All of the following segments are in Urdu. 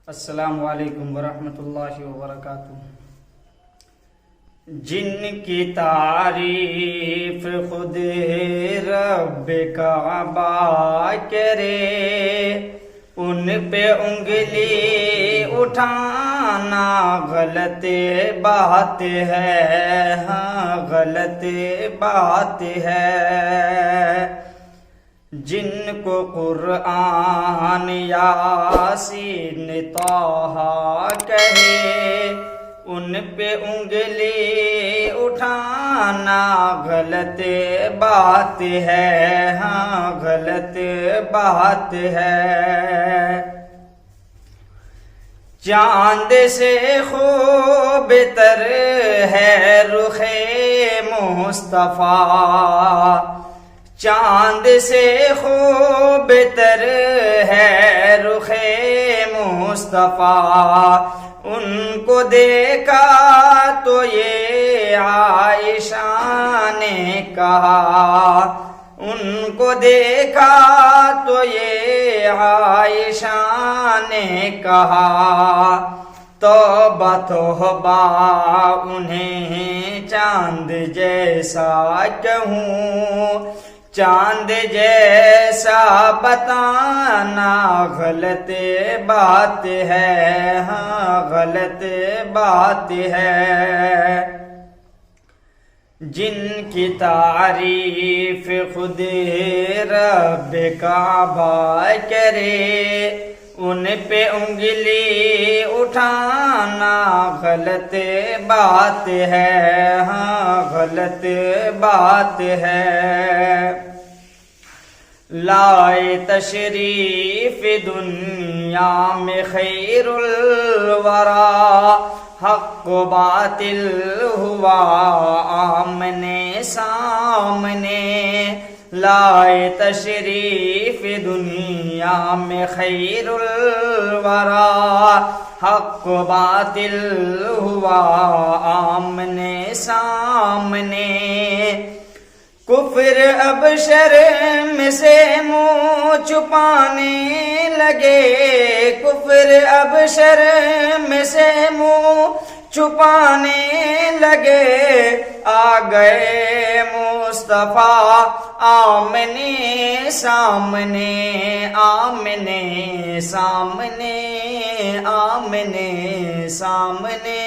السلام علیکم ورحمۃ اللہ وبرکاتہ۔ جن کی تعریف خود رب کعبہ کرے، ان پہ انگلی اٹھانا غلط بات ہے، ہاں غلط بات ہے۔ جن کو قرآن یاسین طٰہٰ کہے، ان پہ انگلی اٹھانا غلط بات ہے، ہاں غلط بات ہے۔ چاند سے خوب تر ہے رخ مصطفیٰ، چاند سے خوب تر ہے رخ مصطفیٰ، ان کو دیکھا تو یہ عائشہ نے کہا، ان کو دیکھا تو یہ عائشہ نے کہا، توبہ توبہ انہیں چاند جیسا کہوں، چاند جیسا بتانا غلط بات ہے، ہاں غلط بات ہے۔ جن کی تعریف خود رب کعبہ کرے، ان پہ انگلی اٹھانا غلط بات ہے، ہاں غلط بات ہے۔ لائے تشریف دنیا میں خیر الورا، حق و باطل ہوا آمنے سامنے، لائے تشریف دنیا میں خیر الورا، حق و باطل ہوا آمنے سامنے۔ کفر اب شرم سے منہ چھپانے لگے، کفر اب شرم سے منہ چھپانے لگے، آ گئے مصطفیٰ آمنے سامنے، آمنے سامنے، آمنے سامنے۔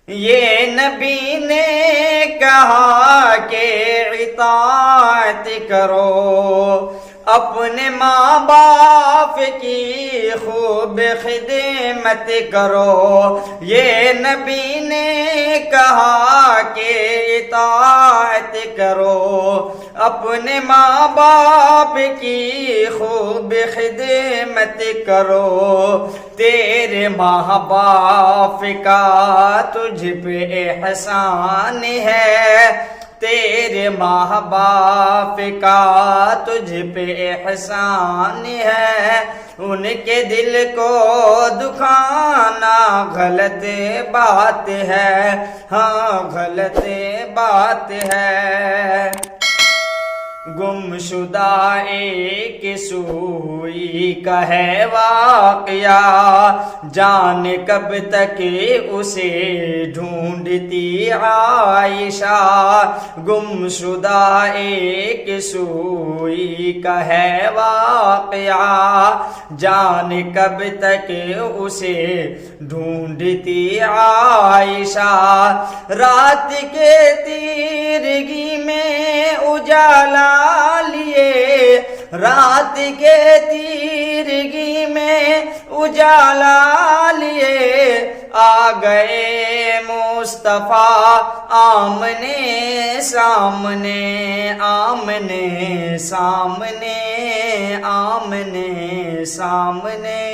یہ نبی نے کہا کہ اطاعت کرو، اپنے ماں باپ کی خوب خدمت کرو۔ یہ نبی نے کہا کہ اطاعت کرو، اپنے ماں باپ کی خوب خدمت کرو۔ تیرے ماں باپ کا تجھ پہ احسان ہے، تیرے ماں باپ کا تجھ پہ احسان ہے، ان کے دل کو دکھانا غلط بات ہے، ہاں غلط بات ہے۔ گم شدہ ایک سوئی کا ہے واقعہ، جان کب تک اسے ڈھونڈتی عائشہ، گم شدہ ایک سوئی کا ہے واقعہ، جان کب تک اسے ڈھونڈتی عائشہ۔ رات کے تیرگی میں اجالا لیے، رات کے تیرگی میں اجالا لیے، آ گئے مصطفیٰ آمنے سامنے، آمنے سامنے، آمنے سامنے۔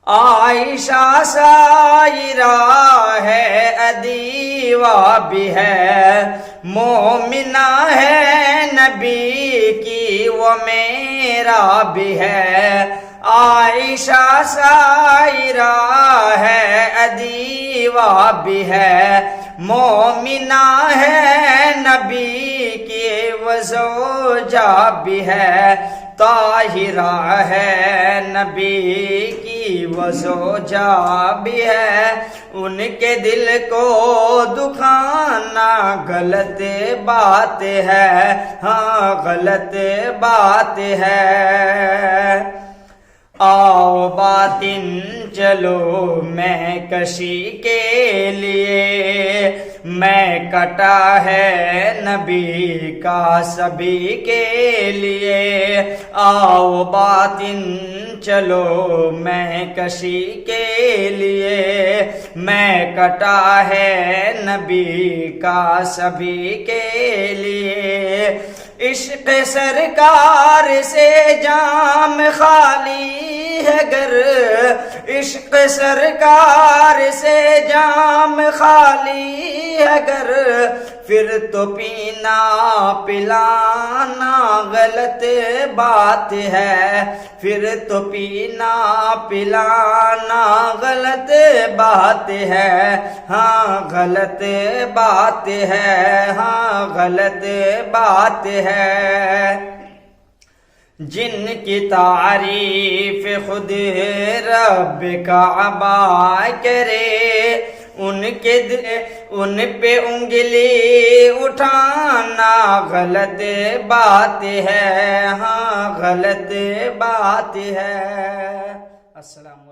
عائشہ سائرہ ہے، ادیبہ بھی ہے، مومنہ ہے نبی کی وہ میرا بھی ہے۔ عائشہ سائرہ ہے، ادیبہ بھی ہے، مومنہ ہے نبی کی وہ زوجہ بھی ہے، طاہرہ ہے نبی کی وہ زوجہ بھی ہے، ان کے دل کو دکھانا غلط بات ہے، ہاں غلط بات ہے۔ آؤ باطن چلو میں کشی کے لیے، میں کٹا ہے نبی کا سبھی کے لیے، آؤ باطن چلو میں کشی کے لیے، میں کٹا ہے نبی کا سبھی کے لیے، عشق سرکار سے جام خالی ہے گر، عشق سرکار سے جام خالی ہے گر، پھر تو پینا پلانا غلط بات ہے، پھر تو پینا پلانا غلط بات ہے، ہاں غلط بات ہے، ہاں غلط بات ہے۔ جن کی تعریف خود رب کعبہ کرے، ان پہ انگلی اٹھانا غلط بات ہے، ہاں غلط بات ہے۔ السلام